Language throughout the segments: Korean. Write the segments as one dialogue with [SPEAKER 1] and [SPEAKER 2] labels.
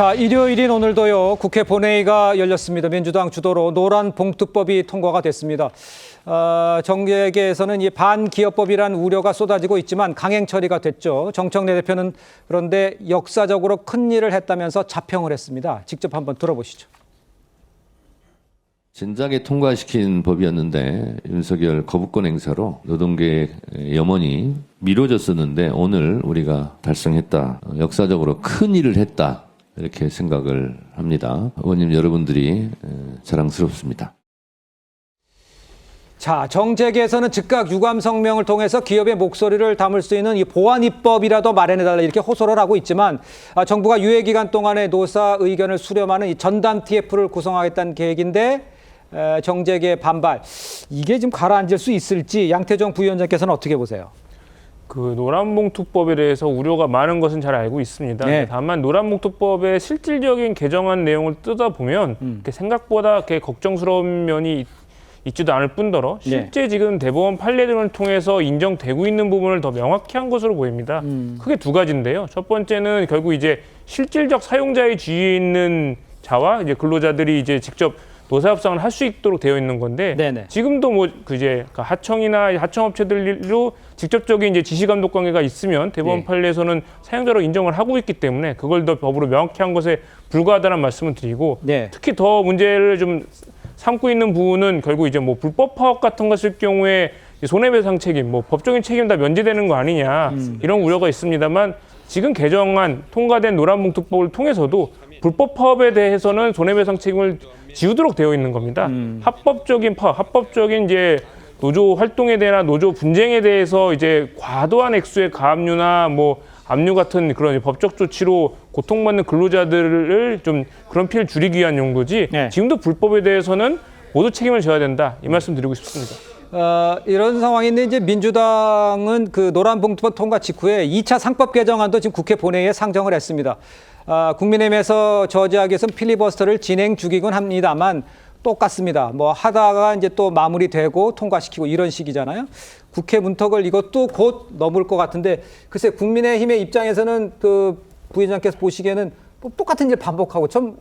[SPEAKER 1] 자, 일요일인 오늘도요, 국회 본회의가 열렸습니다. 민주당 주도로 노란봉투법이 통과가 됐습니다. 정계에서는 이 반기업법이란 우려가 쏟아지고 있지만 강행 처리가 됐죠. 정청래 대표는 그런데 역사적으로 큰 일을 했다면서 자평을 했습니다. 직접 한번 들어보시죠.
[SPEAKER 2] 진작에 통과시킨 법이었는데 윤석열 거부권 행사로 노동계의 염원이 미뤄졌었는데 오늘 우리가 달성했다. 역사적으로 큰 일을 했다. 이렇게 생각을 합니다. 의원님 여러분들이 자랑스럽습니다.
[SPEAKER 1] 자, 정재계에서는 즉각 유감 성명을 통해서 기업의 목소리를 담을 수 있는 이 보완 입법이라도 마련해달라 이렇게 호소를 하고 있지만 정부가 유예 기간 동안에 노사 의견을 수렴하는 이 전담 TF를 구성하겠다는 계획인데 정재계 반발. 이게 좀 가라앉을 수 있을지 양태종 부위원장께서는 어떻게 보세요?
[SPEAKER 3] 그 노란봉투법에 대해서 우려가 많은 것은 잘 알고 있습니다.
[SPEAKER 1] 네.
[SPEAKER 3] 다만 노란봉투법의 실질적인 개정안 내용을 뜯어보면 생각보다 이렇게 걱정스러운 면이 있지도 않을 뿐더러 실제 지금 대법원 판례 등을 통해서 인정되고 있는 부분을 더 명확히 한 것으로 보입니다. 크게 두 가지인데요. 첫 번째는 결국 이제 실질적 사용자의 지위에 있는 자와 이제 근로자들이 이제 직접 노사협상을 할 수 있도록 되어 있는 건데
[SPEAKER 1] 네네.
[SPEAKER 3] 지금도 뭐 이제 하청이나 하청업체들로 직접적인 이제 지시감독 관계가 있으면 대법원 판례에서는 사용자로 인정을 하고 있기 때문에 그걸 더 법으로 명확히 한 것에 불과하다는 말씀을 드리고 특히 더 문제를 좀 삼고 있는 부분은 결국 이제 뭐 불법 파업 같은 것일 경우에 손해배상 책임, 뭐 법적인 책임 다 면제되는 거 아니냐 이런 우려가 있습니다만 지금 개정안 통과된 노란봉투법을 통해서도 불법 파업에 대해서는 손해배상 책임을 지우도록 되어 있는 겁니다. 합법적인 파업, 합법적인 이제 노조 활동에 대한 노조 분쟁에 대해서 이제 과도한 액수의 가압류나 뭐 압류 같은 그런 법적 조치로 고통받는 근로자들을 좀 그런 피해를 줄이기 위한 용도지 지금도 불법에 대해서는 모두 책임을 져야 된다 이 말씀 드리고 싶습니다.
[SPEAKER 1] 이런 상황인데 이제 민주당은 그 노란봉투법 통과 직후에 2차 상법 개정안도 지금 국회 본회의에 상정을 했습니다. 국민의힘에서 저지하기 위해서 필리버스터를 진행 중이긴 합니다만 똑같습니다. 뭐 하다가 이제 또 마무리되고 통과시키고 이런 식이잖아요. 국회 문턱을 이것도 곧 넘을 것 같은데 글쎄 국민의힘의 입장에서는 그 부위원장께서 보시기에는 뭐 똑같은 일 반복하고 좀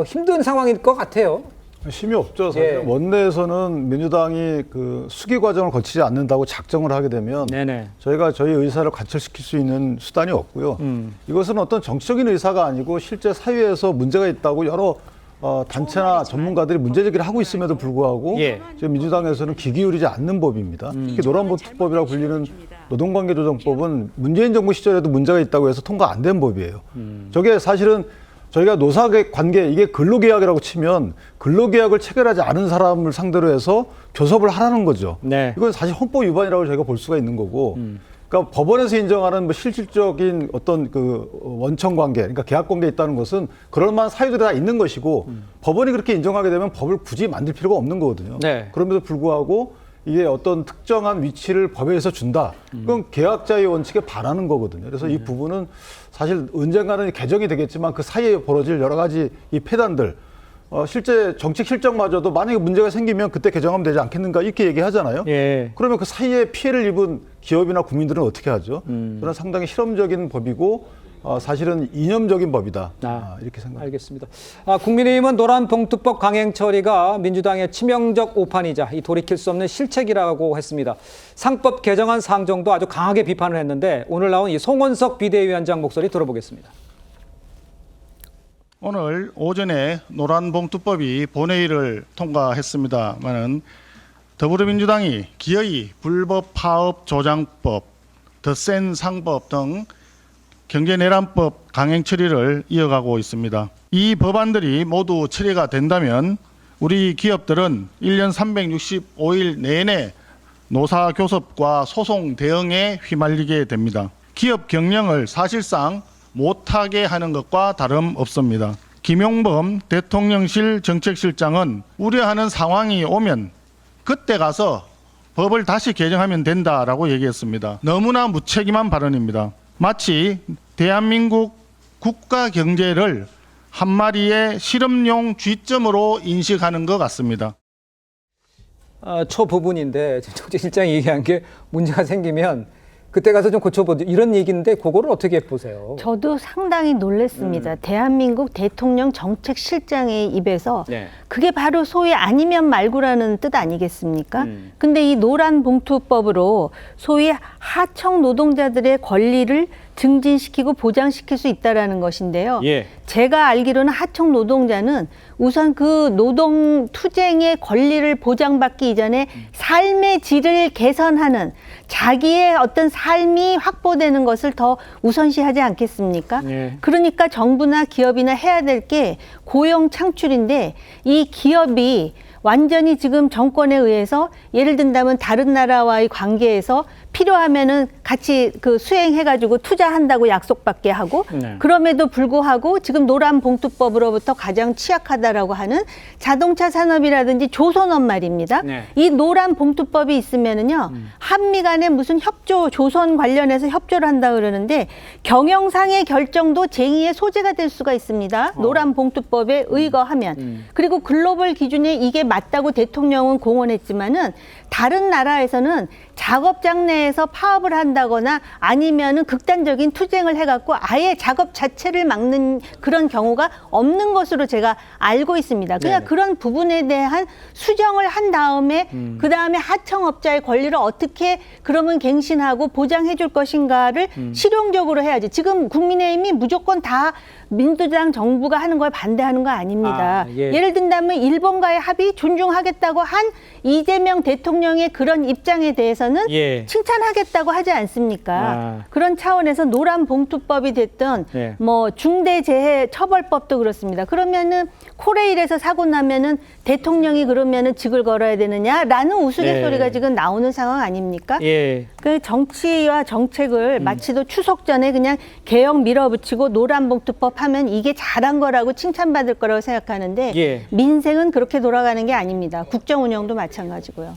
[SPEAKER 1] 힘든 상황일 것 같아요.
[SPEAKER 4] 힘이 없죠. 사실 원내에서는 민주당이 그 수기 과정을 거치지 않는다고 작정을 하게 되면 저희가 저희 의사를 관철시킬 수 있는 수단이 없고요. 이것은 어떤 정치적인 의사가 아니고 실제 사회에서 문제가 있다고 여러 단체나 전문가들이 문제 제기를 하고 있음에도 불구하고 지금 민주당에서는 귀 기울이지 않는 법입니다. 특히 노란봉투법이라고 불리는 노동관계조정법은 문재인 정부 시절에도 문제가 있다고 해서 통과 안 된 법이에요. 저게 사실은 저희가 노사관계, 이게 근로계약이라고 치면 근로계약을 체결하지 않은 사람을 상대로 해서 교섭을 하라는 거죠. 이건 사실 헌법 위반이라고 저희가 볼 수가 있는 거고, 그러니까 법원에서 인정하는 뭐 실질적인 어떤 그 원청관계, 그러니까 계약관계에 있다는 것은 그럴 만한 사유들이 다 있는 것이고, 법원이 그렇게 인정하게 되면 법을 굳이 만들 필요가 없는 거거든요. 그럼에도 불구하고 이게 어떤 특정한 위치를 법에서 준다. 그건 계약자의 원칙에 반하는 거거든요. 그래서 이 부분은 사실 언젠가는 개정이 되겠지만 그 사이에 벌어질 여러 가지 이 폐단들, 실제 정책 실정마저도 만약에 문제가 생기면 그때 개정하면 되지 않겠는가 이렇게 얘기하잖아요. 그러면 그 사이에 피해를 입은 기업이나 국민들은 어떻게 하죠? 저는 상당히 실험적인 법이고 사실은 이념적인 법이다. 이렇게 생각합니다.
[SPEAKER 1] 알겠습니다. 국민의힘은 노란봉투법 강행 처리가 민주당의 치명적 오판이자 이 돌이킬 수 없는 실책이라고 했습니다. 상법 개정안 상정도 아주 강하게 비판을 했는데 오늘 나온 이 송원석 비대위원장 목소리 들어보겠습니다.
[SPEAKER 5] 오늘 오전에 노란봉투법이 본회의를 통과했습니다만은 더불어민주당이 기어이 불법 파업 조장법, 더 센 상법 등 경제내란법 강행 처리를 이어가고 있습니다. 이 법안들이 모두 처리가 된다면 우리 기업들은 1년 365일 내내 노사교섭과 소송 대응에 휘말리게 됩니다. 기업 경영을 사실상 못하게 하는 것과 다름없습니다. 김용범 대통령실 정책실장은 우려하는 상황이 오면 그때 가서 법을 다시 개정하면 된다라고 얘기했습니다. 너무나 무책임한 발언입니다. 마치 대한민국 국가 경제를 한 마리의 실험용 쥐점으로 인식하는 것 같습니다.
[SPEAKER 1] 초 부분인데 정책실장이 얘기한 게 문제가 생기면 그때 가서 좀 고쳐보자 이런 얘기인데 그거를 어떻게 보세요?
[SPEAKER 6] 저도 상당히 놀랐습니다. 대한민국 대통령 정책실장의 입에서
[SPEAKER 1] 네.
[SPEAKER 6] 그게 바로 소위 아니면 말고라는 뜻 아니겠습니까? 근데 이 노란봉투법으로 소위 하청 노동자들의 권리를 증진시키고 보장시킬 수 있다라는 것인데요.
[SPEAKER 1] 예.
[SPEAKER 6] 제가 알기로는 하청 노동자는 우선 그 노동 투쟁의 권리를 보장받기 이전에 삶의 질을 개선하는 자기의 어떤 삶이 확보되는 것을 더 우선시하지 않겠습니까?
[SPEAKER 1] 예.
[SPEAKER 6] 그러니까 정부나 기업이나 해야 될 게 고용 창출인데 이 기업이 완전히 지금 정권에 의해서 예를 든다면 다른 나라와의 관계에서 필요하면은 같이 그 수행해가지고 투자한다고 약속받게 하고
[SPEAKER 1] 네.
[SPEAKER 6] 그럼에도 불구하고 지금 노란봉투법으로부터 가장 취약하다라고 하는 자동차 산업이라든지 조선업 말입니다.
[SPEAKER 1] 네.
[SPEAKER 6] 이 노란봉투법이 있으면은요 한미 간에 무슨 협조 조선 관련해서 협조를 한다 그러는데 경영상의 결정도 쟁의의 소재가 될 수가 있습니다. 노란봉투법에 의거하면 그리고 글로벌 기준에 이게 맞다고 대통령은 공언했지만은 다른 나라에서는 작업장 내에서 파업을 한다거나 아니면은 극단적인 투쟁을 해갖고 아예 작업 자체를 막는 그런 경우가 없는 것으로 제가 알고 있습니다. 그냥
[SPEAKER 1] 네네.
[SPEAKER 6] 그런 부분에 대한 수정을 한 다음에 그 다음에 하청업자의 권리를 어떻게 그러면 갱신하고 보장해 줄 것인가를 실용적으로 해야지. 지금 국민의힘이 무조건 다 민주당 정부가 하는 걸 반대하는 거 아닙니다.
[SPEAKER 1] 아, 예.
[SPEAKER 6] 예를 든다면 일본과의 합의 존중하겠다고 한 이재명 대통령의 그런 입장에 대해서는
[SPEAKER 1] 예.
[SPEAKER 6] 칭찬하겠다고 하지 않습니까?
[SPEAKER 1] 아.
[SPEAKER 6] 그런 차원에서 노란봉투법이 됐던
[SPEAKER 1] 예.
[SPEAKER 6] 뭐 중대재해처벌법도 그렇습니다. 그러면은 코레일에서 사고 나면은 대통령이 그러면은 직을 걸어야 되느냐라는 우스갯소리가
[SPEAKER 1] 네.
[SPEAKER 6] 지금 나오는 상황 아닙니까?
[SPEAKER 1] 예.
[SPEAKER 6] 그 정치와 정책을 마치도 추석 전에 그냥 개혁 밀어붙이고 노란봉투법 하면 이게 잘한 거라고 칭찬받을 거라고 생각하는데
[SPEAKER 1] 예.
[SPEAKER 6] 민생은 그렇게 돌아가는 게 아닙니다. 국정 운영도 마찬가지고요.